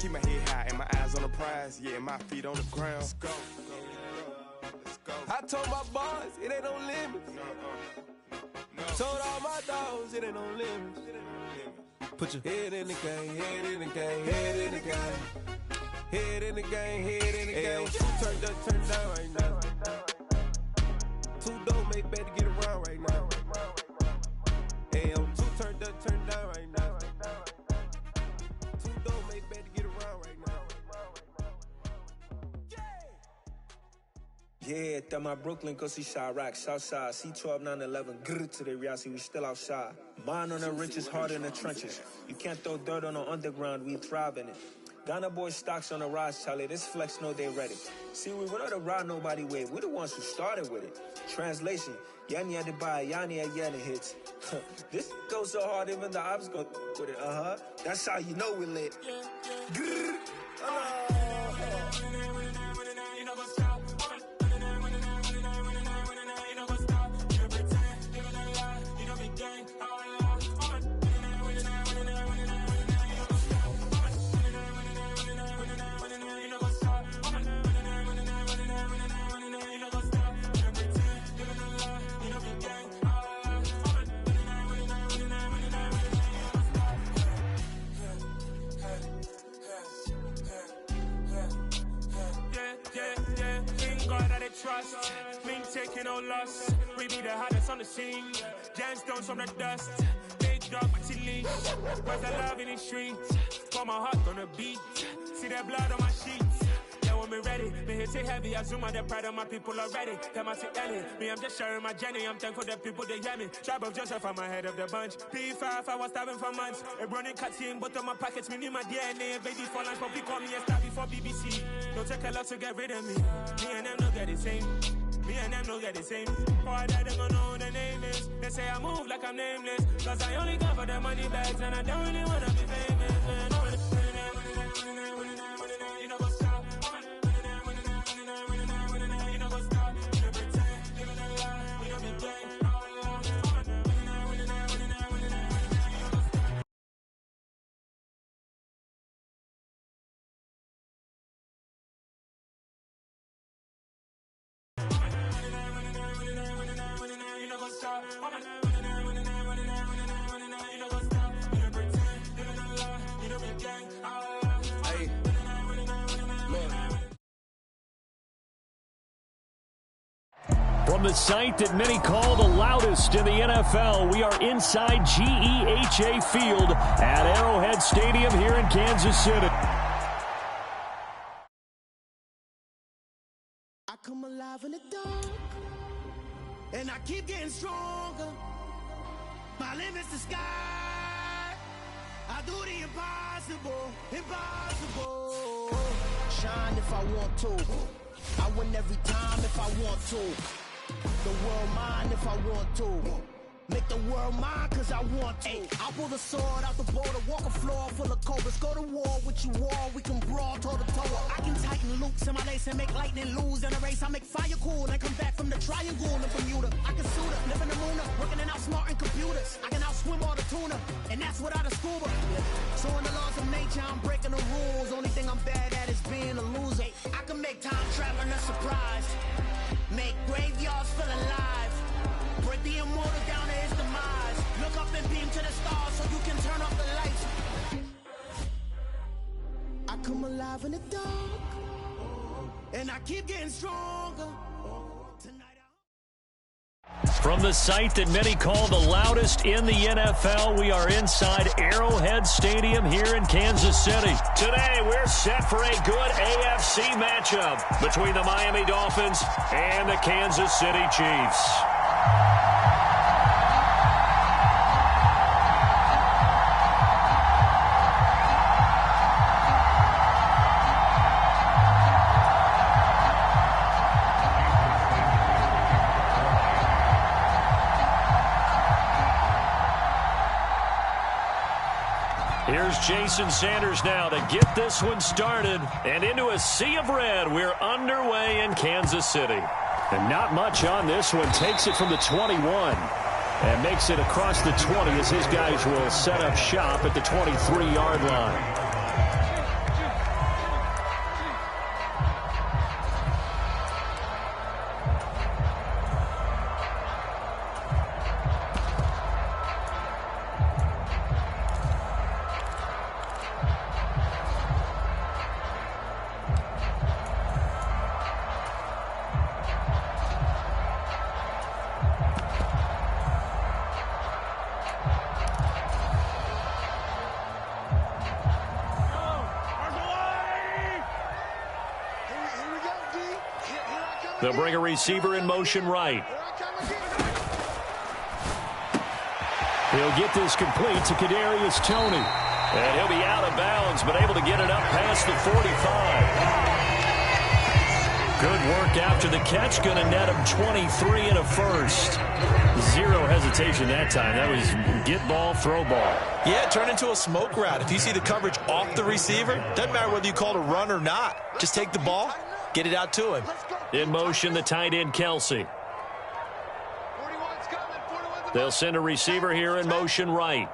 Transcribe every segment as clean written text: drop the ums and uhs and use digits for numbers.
Keep my head high and my eyes on the prize. Yeah, my feet on the ground. Let's go. Let's go. I told my boys it ain't no limits. No. Told all my dogs it ain't no limits. Put your head in the game, head in the game, head in the game. Head in the game, head in the game. Turn down right now. Two dope make better get around right now. Hey, I'm two turned up, turn down right now. Two dope make better get around right now. Yeah, that my Brooklyn, go see Chirac, Southside, C12, 911, grrr to the reality, we still outside. Mine on the riches, hard in the trenches. You can't throw dirt on the underground, we thrive in it. Ghana boys stocks on the rise, Charlie, this flex know they ready. See, we not to ride nobody wave, we the ones who started with it. Translation, Yani had to buy, Yani had Yanni hits. This goes so hard, even the ops go with it, That's how you know we lit. Grrr. Trust, we ain't taking no loss. We be the hottest on the scene. Gemstones from the dust. Big dog, but she leash. Where's the love in the streets? Put my heart on the beat. See that blood on my sheets. Yeah, when we ready, me hit it heavy. I zoom out the pride of my people already. Them I see Ellie. Me, I'm just sharing my journey. I'm thankful that people they hear me. Tribe of Joseph, I'm ahead of the bunch. P5, I was starving for months. A running cutscene, but on my pockets, me need my DNA. Baby for lunch, but we call me a star before BBC. Don't take a lot to get rid of me. Me and them don't get the same. Me and them don't get the same. Boy, that they gonna know who the name is. They say I move like I'm nameless. Cause I only got for the money bags. And I don't really wanna be famous, man. You know what's up? You know what's up? You pretend, living a lie. We don't be gang. From the site that many call the loudest in the NFL, we are inside GEHA Field at Arrowhead Stadium here in Kansas City. I come alive in the dark, and I keep getting stronger. My limit's the sky. I do the impossible, impossible. Shine if I want to. I win every time if I want to. The world mine if I want to. Make the world mine cause I want to. I pull the sword out the border, walk a floor full of cobras. Go to war with you all, we can brawl toe to toe. I can tighten loops in my lace and make lightning lose in a race. I make fire cool and come back from the triangle in Bermuda. I can suit up, live in the moon up, working and outsmarting computers. I can outswim all the tuna, and that's without a scuba. So in the laws of nature, I'm breaking the rules. Only thing I'm bad at is being a loser. I can make time traveling a surprise. Make graveyards feel alive. Break the immortal down to his demise. Look up and beam to the stars so you can turn off the lights. I come alive in the dark, and I keep getting stronger. From the site that many call the loudest in the NFL, we are inside Arrowhead Stadium here in Kansas City. Today, we're set for a good AFC matchup between the Miami Dolphins and the Kansas City Chiefs. Here's Jason Sanders now to get this one started. And into a sea of red, we're underway in Kansas City. And not much on this one. Takes it from the 21 and makes it across the 20 as his guys will set up shop at the 23-yard line. They'll bring a receiver in motion right. He'll get this complete to Kadarius Toney. And he'll be out of bounds, but able to get it up past the 45. Good work after the catch. Going to net him 23 and a first. Zero hesitation that time. That was get ball, throw ball. Yeah, it turned into a smoke route. If you see the coverage off the receiver, doesn't matter whether you call it a run or not. Just take the ball, get it out to him. In motion, the tight end, Kelsey. They'll send a receiver here in motion right.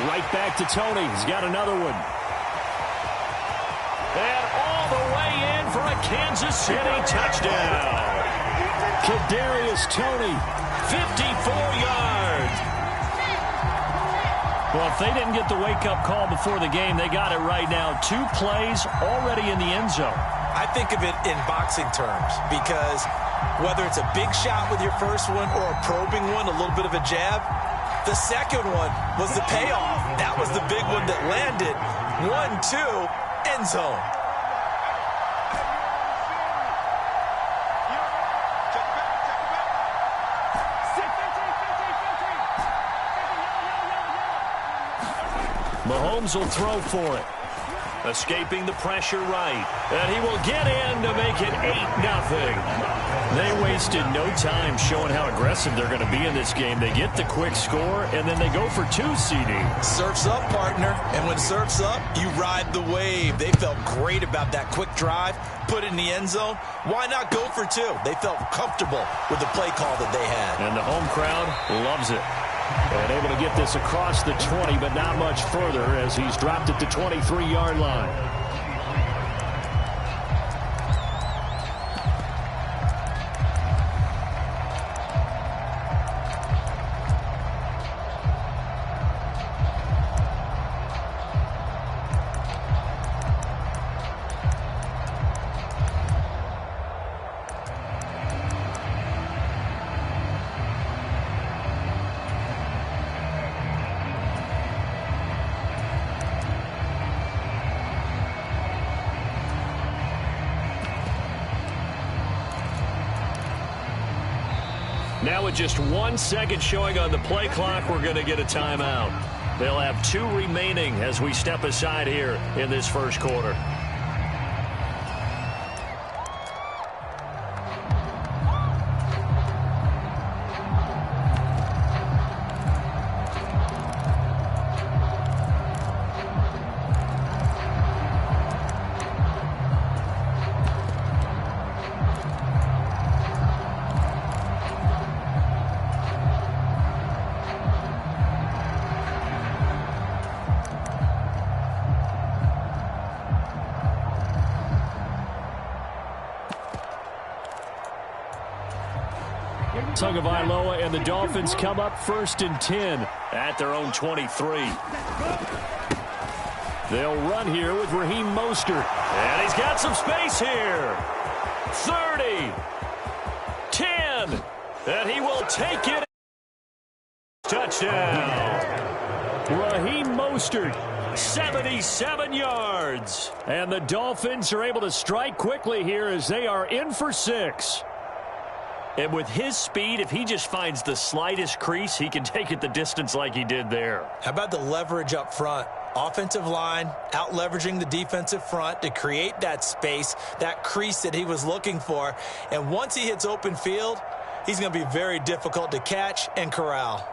Right back to Toney. He's got another one. And all the way in for a Kansas City touchdown. Kadarius Toney, 54 yards. Well, if they didn't get the wake-up call before the game, they got it right now. 2 plays already in the end zone. I think of it in boxing terms because whether it's a big shot with your first one or a probing one, a little bit of a jab, the second one was the payoff. That was the big one that landed. 1-2, end zone. Mahomes will throw for it. Escaping the pressure right. And he will get in to make it 8-0. They wasted no time showing how aggressive they're going to be in this game. They get the quick score, and then they go for 2, CD. Surf's up, partner. And when surf's up, you ride the wave. They felt great about that quick drive, put it in the end zone. Why not go for 2? They felt comfortable with the play call that they had. And the home crowd loves it. And able to get this across the 20, but not much further as he's dropped it to 23-yard line. Now with just 1 second showing on the play clock, we're going to get a timeout. They'll have 2 remaining as we step aside here in this first quarter. Tagovailoa and the Dolphins come up 1st and 10 at their own 23. They'll run here with Raheem Mostert. And he's got some space here. 30. 10. And he will take it. Touchdown. Raheem Mostert, 77 yards. And the Dolphins are able to strike quickly here as they are in for 6. And with his speed, if he just finds the slightest crease, he can take it the distance like he did there. How about the leverage up front? Offensive line out-leveraging the defensive front to create that space, that crease that he was looking for. And once he hits open field, he's going to be very difficult to catch and corral.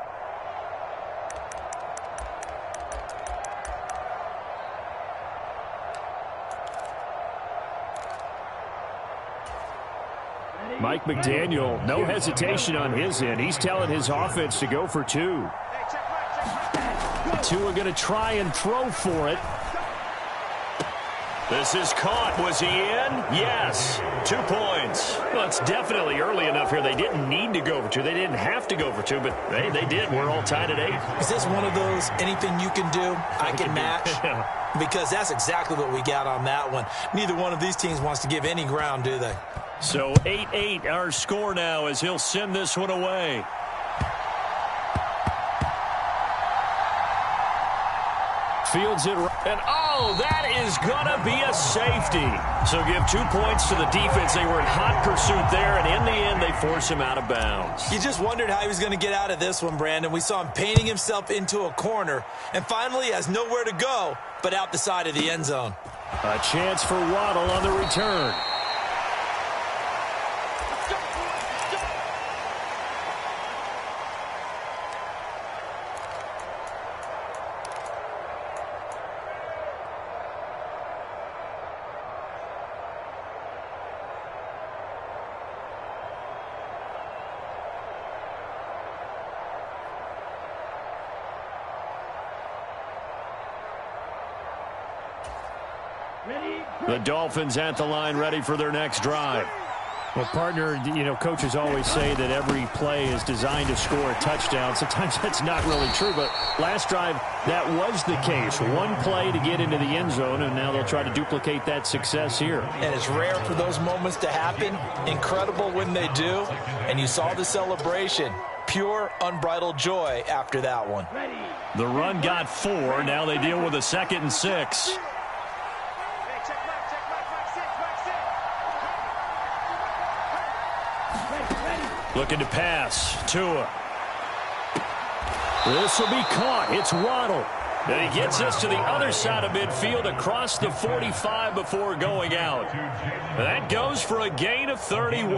Mike McDaniel, no hesitation on his end. He's telling his offense to go for 2. 2 are going to try and throw for it. This is caught. Was he in? Yes. 2 points. Well, it's definitely early enough here. They didn't need to go for 2. They didn't have to go for 2, but hey, they did. We're all tied at 8. Is this one of those anything you can do, I can match? Because that's exactly what we got on that one. Neither one of these teams wants to give any ground, do they? So 8-8 our score now as he'll send this one away. Fields it, and oh, that is going to be a safety. So give 2 points to the defense. They were in hot pursuit there, and in the end, they force him out of bounds. You just wondered how he was going to get out of this one, Brandon. We saw him painting himself into a corner, and finally has nowhere to go but out the side of the end zone. A chance for Waddle on the return. The Dolphins at the line, ready for their next drive. Well, partner, coaches always say that every play is designed to score a touchdown. Sometimes that's not really true, but last drive, that was the case. One play to get into the end zone, and now they'll try to duplicate that success here. And it's rare for those moments to happen. Incredible when they do. And you saw the celebration. Pure, unbridled joy after that one. The run got 4. Now they deal with a 2nd and 6. Looking to pass. Tua. This will be caught. It's Waddle. And he gets us to the other side of midfield across the 45 before going out. And that goes for a gain of 31.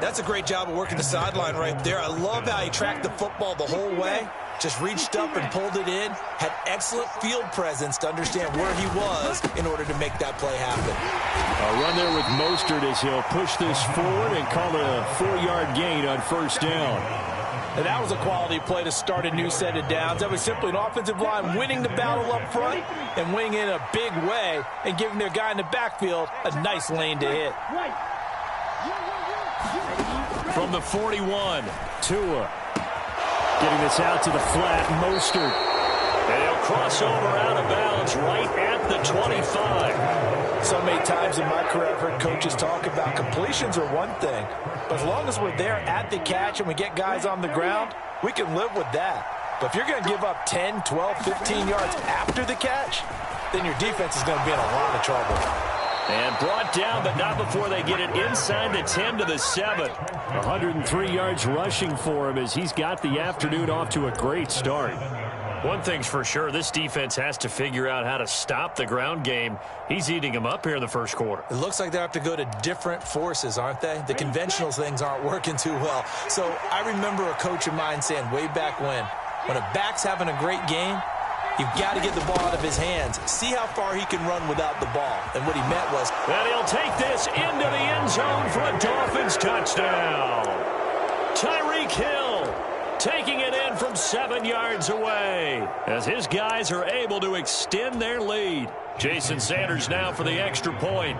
That's a great job of working the sideline right there. I love how he tracked the football the whole way. Just reached up and pulled it in. Had excellent field presence to understand where he was in order to make that play happen. A run there with Mostert as he'll push this forward and call it a 4-yard gain on first down. And that was a quality play to start a new set of downs. That was simply an offensive line winning the battle up front and winning in a big way and giving their guy in the backfield a nice lane to hit. From the 41, Tua. Getting this out to the flat, Mostert. And he'll cross over out of bounds right at the 25. So many times in my career, I've heard coaches talk about completions are one thing. But as long as we're there at the catch and we get guys on the ground, we can live with that. But if you're going to give up 10, 12, 15 yards after the catch, then your defense is going to be in a lot of trouble. And brought down, but not before they get it inside the 10 to the 7. 103 yards rushing for him as he's got the afternoon off to a great start. One thing's for sure, this defense has to figure out how to stop the ground game. He's eating them up here in the first quarter. It looks like they have to go to different forces, aren't they? The conventional things aren't working too well. So I remember a coach of mine saying way back when a back's having a great game, you've got to get the ball out of his hands. See how far he can run without the ball. And what he meant was... And he'll take this into the end zone for a Dolphins touchdown. Tyreek Hill taking it in from 7 yards away as his guys are able to extend their lead. Jason Sanders now for the extra point.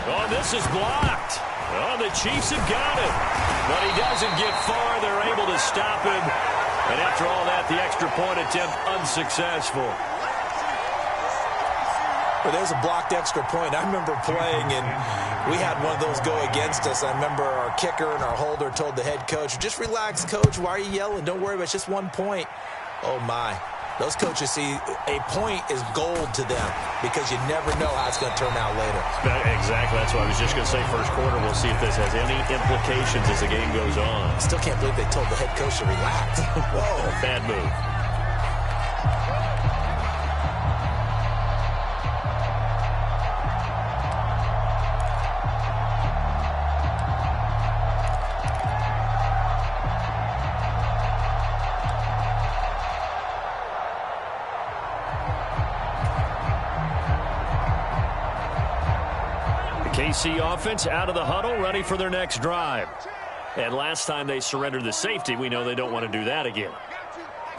Oh, this is blocked. Oh, the Chiefs have got it. But he doesn't get far. They're able to stop him. And after all that, the extra point attempt unsuccessful. Well, there's a blocked extra point. I remember playing, and we had one of those go against us. I remember our kicker and our holder told the head coach, just relax, coach. Why are you yelling? Don't worry about it. It's just 1 point. Oh, my. Those coaches see a point is gold to them because you never know how it's going to turn out later. Exactly. That's what I was just going to say. First quarter, we'll see if this has any implications as the game goes on. I still can't believe they told the head coach to relax. Whoa. Bad move. KC offense out of the huddle, ready for their next drive. And last time they surrendered the safety, we know they don't want to do that again.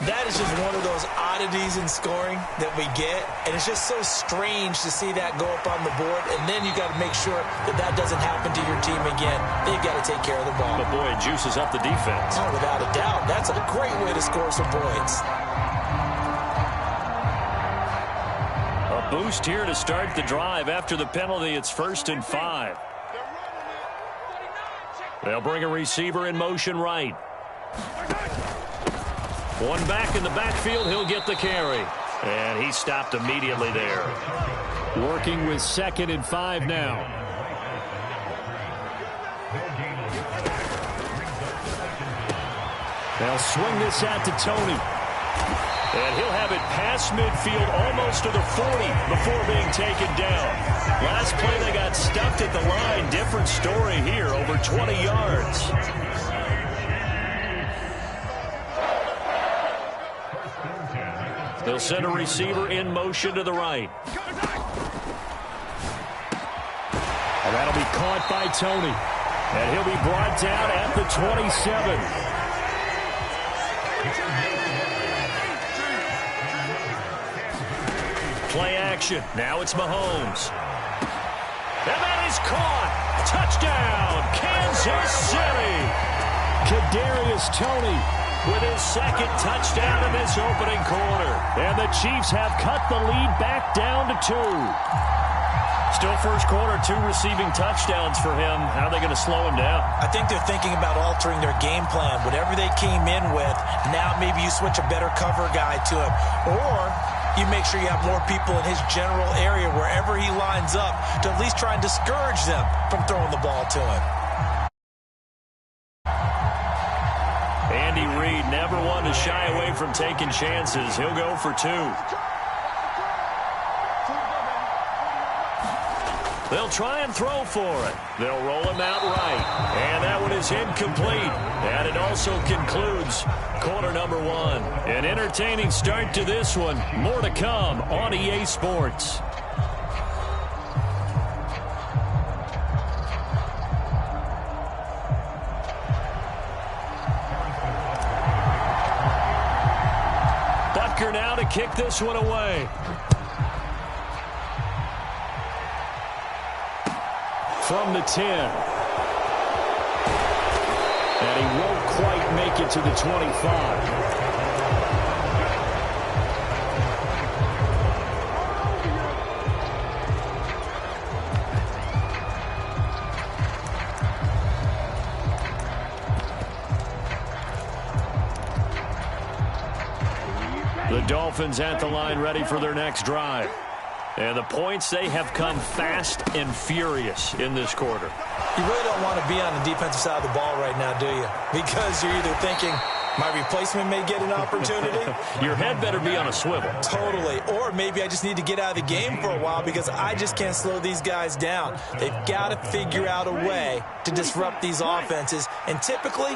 That is just one of those oddities in scoring that we get, and it's just so strange to see that go up on the board, and then you got to make sure that that doesn't happen to your team again. They've got to take care of the ball. But boy, it juices up the defense. Oh, without a doubt. That's a great way to score some points. A boost here to start the drive. After the penalty, it's 1st and 5. They'll bring a receiver in motion right. One back in the backfield. He'll get the carry. And he stopped immediately there. Working with 2nd and 5 now. They'll swing this out to Tony. And he'll have it past midfield almost to the 40 before being taken down. Last play they got stuffed at the line. Different story here, over 20 yards. They'll send a receiver in motion to the right. And that'll be caught by Tony. And he'll be brought down at the 27. Play action. Now it's Mahomes. And that is caught. Touchdown, Kansas City. Kadarius Toney with his 2nd touchdown in this opening quarter. And the Chiefs have cut the lead back down to 2. Still first quarter, 2 receiving touchdowns for him. How are they going to slow him down? I think they're thinking about altering their game plan. Whatever they came in with, now maybe you switch a better cover guy to him. Or you make sure you have more people in his general area wherever he lines up to at least try and discourage them from throwing the ball to him. Andy Reid never one to shy away from taking chances. He'll go for 2. They'll try and throw for it. They'll roll him out right. And that one is incomplete. And it also concludes quarter number 1. An entertaining start to this one. More to come on EA Sports. Butker now to kick this one away. From the 10. And he won't quite make it to the 25. The Dolphins at the line ready for their next drive. And the points, they have come fast and furious in this quarter. You really don't want to be on the defensive side of the ball right now, do you? Because you're either thinking, my replacement may get an opportunity. Your head better be on a swivel. Totally. Or maybe I just need to get out of the game for a while because I just can't slow these guys down. They've got to figure out a way to disrupt these offenses. And typically,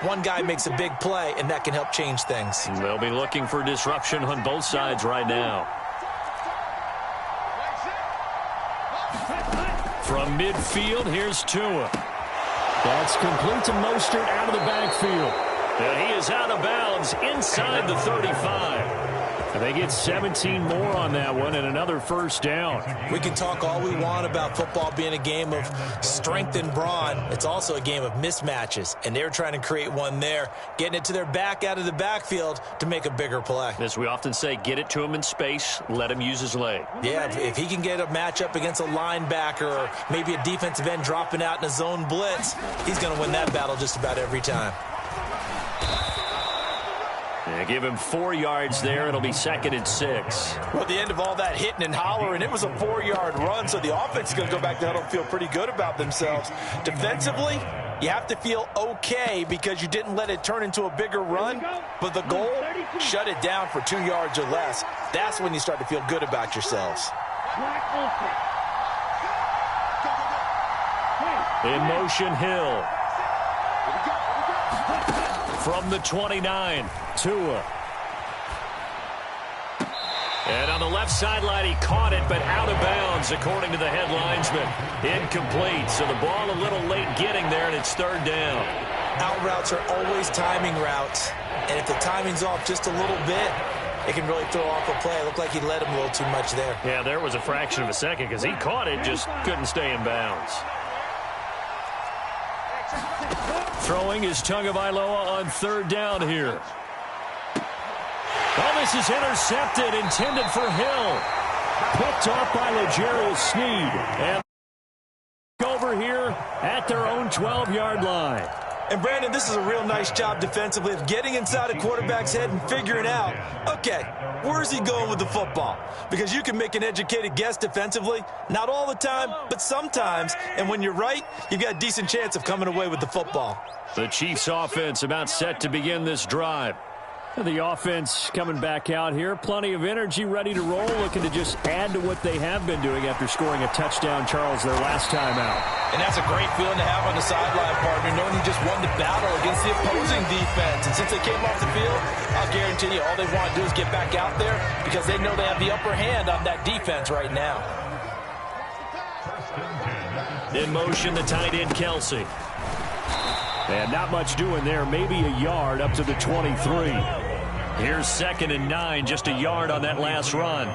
one guy makes a big play, and that can help change things. They'll be looking for disruption on both sides right now. From midfield, here's Tua. That's complete to Mostert out of the backfield. And he is out of bounds inside the 35. And they get 17 more on that one and another first down. We can talk all we want about football being a game of strength and brawn. It's also a game of mismatches, and they're trying to create one there, getting it to their back out of the backfield to make a bigger play. As we often say, get it to him in space, let him use his leg. Yeah, if he can get a matchup against a linebacker or maybe a defensive end dropping out in a zone blitz, he's going to win that battle just about every time. Yeah, give him 4 yards there. It'll be 2nd and 6. Well, at the end of all that hitting and hollering, it was a 4-yard run, so the offense is going to go back to huddle and feel pretty good about themselves. Defensively, you have to feel okay because you didn't let it turn into a bigger run, but the goal, shut it down for 2 yards or less. That's when you start to feel good about yourselves. In motion, Hill. From the 29, Tua. And on the left sideline, he caught it, but out of bounds, according to the head linesman. Incomplete, so the ball a little late getting there, and it's 3rd down. Out routes are always timing routes, and if the timing's off just a little bit, it can really throw off a play. It looked like he led him a little too much there. Yeah, there was a fraction of a second because he caught it, just couldn't stay in bounds. Throwing is Tagovailoa on 3rd down here. Oh, this is intercepted, intended for Hill. Picked off by L'Jarius Sneed. And over here at their own 12-yard line. And, Brandon, this is a real nice job defensively of getting inside a quarterback's head and figuring out, okay, where's he going with the football? Because you can make an educated guess defensively, not all the time, but sometimes. And when you're right, you've got a decent chance of coming away with the football. The Chiefs offense about set to begin this drive. The offense coming back out here. Plenty of energy, ready to roll, looking to just add to what they have been doing after scoring a touchdown, Charles, their last time out. And that's a great feeling to have on the sideline, partner, knowing you just won the battle against the opposing defense. And since they came off the field, I'll guarantee you all they want to do is get back out there because they know they have the upper hand on that defense right now. In motion, the tight end, Kelsey. And not much doing there, maybe a yard up to the 23. Here's 2nd and 9, just a yard on that last run.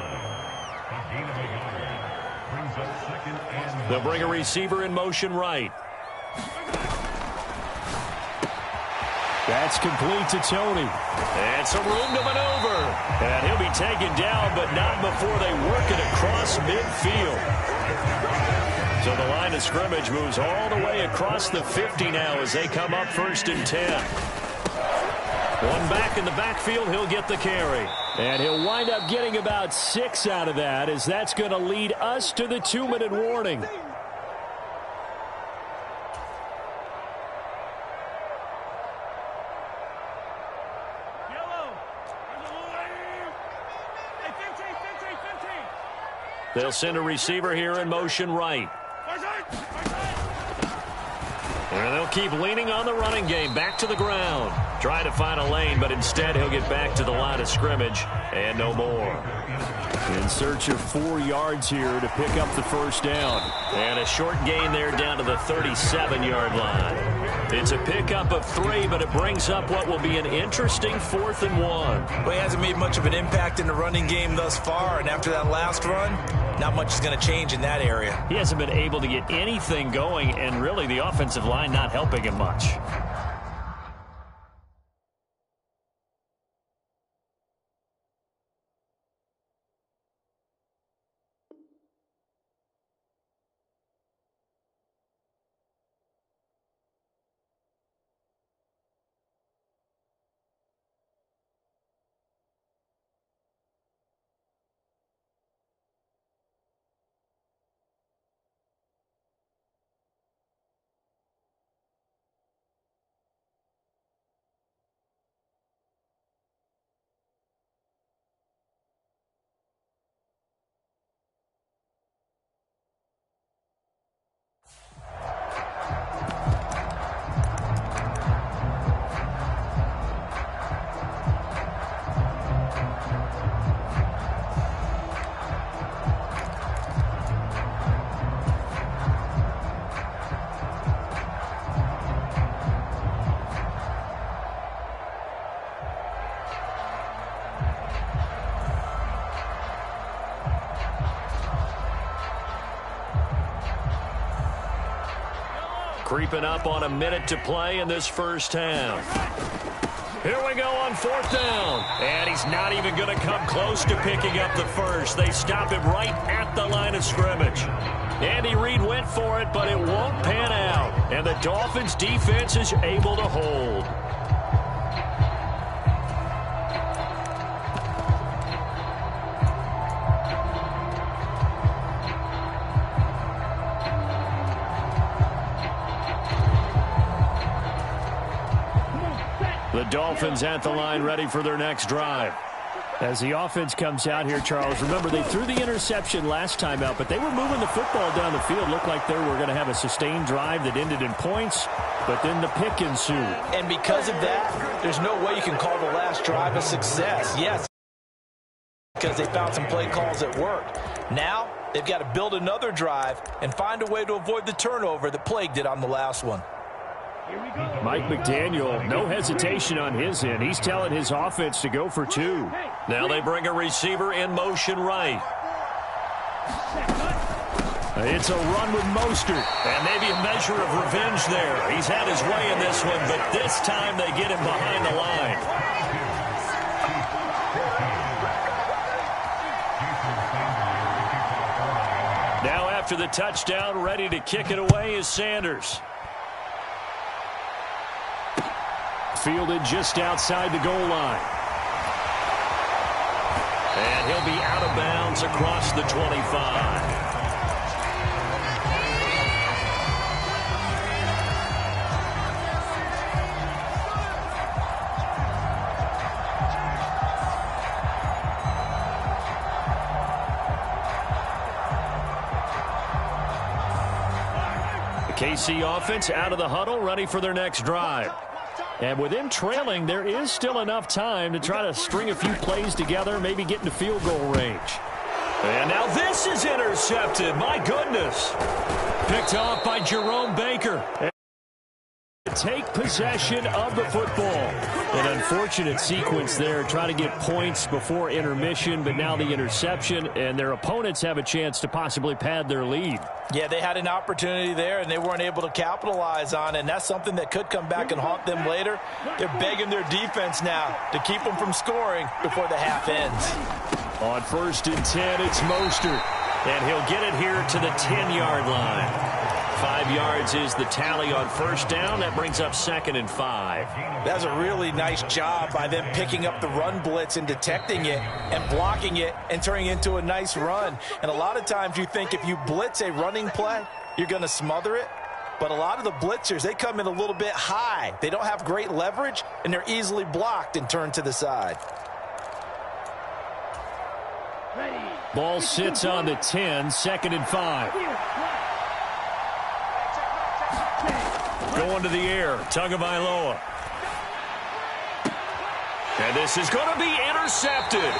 They'll bring a receiver in motion right. That's complete to Tony. And some room to maneuver. And he'll be taken down, but not before they work it across midfield. So the line of scrimmage moves all the way across the 50 now as they come up 1st and 10. One back in the backfield, he'll get the carry. And he'll wind up getting about 6 out of that, as that's going to lead us to the 2-minute warning. They'll send a receiver here in motion right. And they'll keep leaning on the running game. Back to the ground. Trying to find a lane, but instead he'll get back to the line of scrimmage. And no more. In search of 4 yards here to pick up the first down. And a short gain there down to the 37-yard line. It's a pickup of 3, but it brings up what will be an interesting 4th and 1. Well, he hasn't made much of an impact in the running game thus far, and after that last run, not much is going to change in that area. He hasn't been able to get anything going, and really the offensive line not helping him much. Creeping up on a minute to play in this first half. Here we go on 4th down. And he's not even going to come close to picking up the first. They stop him right at the line of scrimmage. Andy Reid went for it, but it won't pan out. And the Dolphins defense is able to hold. The Dolphins at the line, ready for their next drive. As the offense comes out here, Charles, remember they threw the interception last time out, but they were moving the football down the field. Looked like they were going to have a sustained drive that ended in points, but then the pick ensued. And because of that, there's no way you can call the last drive a success. Yes, because they found some play calls that worked. Now, they've got to build another drive and find a way to avoid the turnover that plagued it on the last one. Mike McDaniel, no hesitation on his end. He's telling his offense to go for 2. Now they bring a receiver in motion right. It's a run with Mostert. And maybe a measure of revenge there. He's had his way in this one, but this time they get him behind the line. Now after the touchdown, ready to kick it away is Sanders. Fielded just outside the goal line. And he'll be out of bounds across the 25. KC offense out of the huddle, ready for their next drive. And with them trailing, there is still enough time to try to string a few plays together, maybe get into field goal range. And now this is intercepted. My goodness. Picked off by Jerome Baker. Take possession of the football. An unfortunate sequence there, trying to get points before intermission, but now the interception, and their opponents have a chance to possibly pad their lead. Yeah, they had an opportunity there, and they weren't able to capitalize on it, and that's something that could come back and haunt them later. They're begging their defense now to keep them from scoring before the half ends. On 1st and 10, it's Mostert, and he'll get it here to the 10-yard line. 5 yards is the tally on 1st down. That brings up 2nd and 5. That's a really nice job by them picking up the run blitz and detecting it and blocking it and turning it into a nice run. And a lot of times you think if you blitz a running play, you're going to smother it. But a lot of the blitzers, they come in a little bit high. They don't have great leverage, and they're easily blocked and turned to the side. Ball sits on the 10, 2nd and 5. Going to the air, Tagovailoa. And this is going to be intercepted.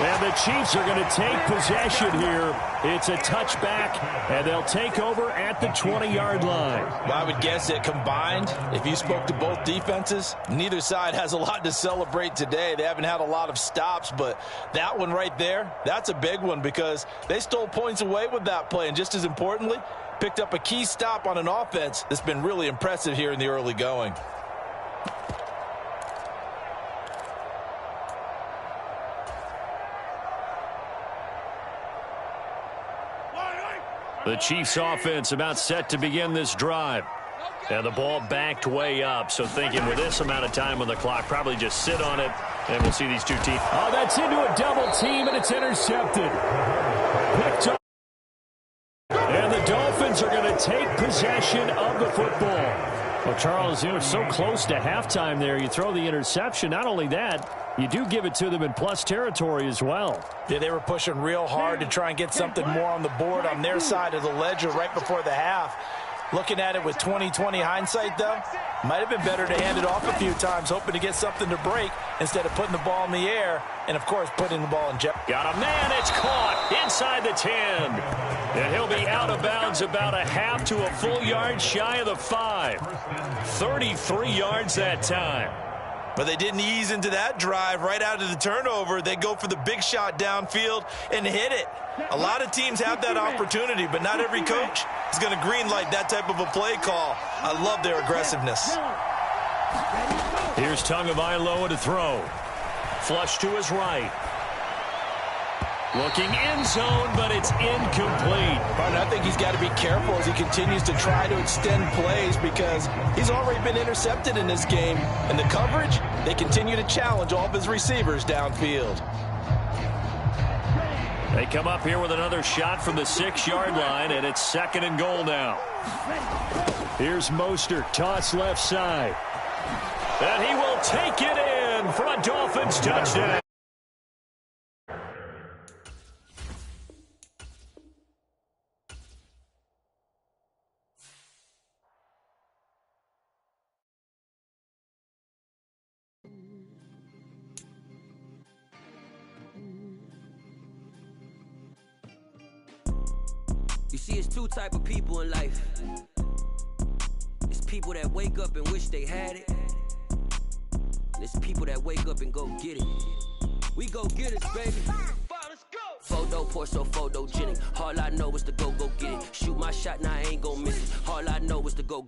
And the Chiefs are going to take possession here. It's a touchback, and they'll take over at the 20-yard line. Well, I would guess that combined, if you spoke to both defenses, neither side has a lot to celebrate today. They haven't had a lot of stops, but that one right there, that's a big one because they stole points away with that play. And just as importantly, picked up a key stop on an offense that's been really impressive here in the early going. The Chiefs offense about set to begin this drive. And the ball backed way up, so thinking with this amount of time on the clock, probably just sit on it, and we'll see these two teams. Oh, that's into a double team, and it's intercepted. Picked up. And the Dolphins are going to take possession of the football. Well, Charles, you were so close to halftime there. You throw the interception. Not only that, you do give it to them in plus territory as well. Yeah, they were pushing real hard to try and get something more on the board on their side of the ledger right before the half. Looking at it with 20/20 hindsight, though, might have been better to hand it off a few times, hoping to get something to break instead of putting the ball in the air and, of course, putting the ball in jeopardy. Got a man. It's caught inside the 10. And he'll be out of bounds about a half to a full yard shy of the 5. 33 yards that time. But they didn't ease into that drive right out of the turnover. They go for the big shot downfield and hit it. A lot of teams have that opportunity, but not every coach is going to greenlight that type of a play call. I love their aggressiveness. Here's Tagovailoa to throw. Flush to his right. Looking end zone, but it's incomplete. And I think he's got to be careful as he continues to try to extend plays because he's already been intercepted in this game. And the coverage, they continue to challenge all of his receivers downfield. They come up here with another shot from the 6-yard line, and it's 2nd and goal now. Here's Mostert, toss left side. And he will take it in for a Dolphins touchdown. You see, it's two type of people in life. It's people that wake up and wish they had it. And it's people that wake up and go get it. We go get it, baby. Photo, Porsche, photogenic. All I know is to go get it. Shoot my shot, now I ain't gon' miss it. All I know is to go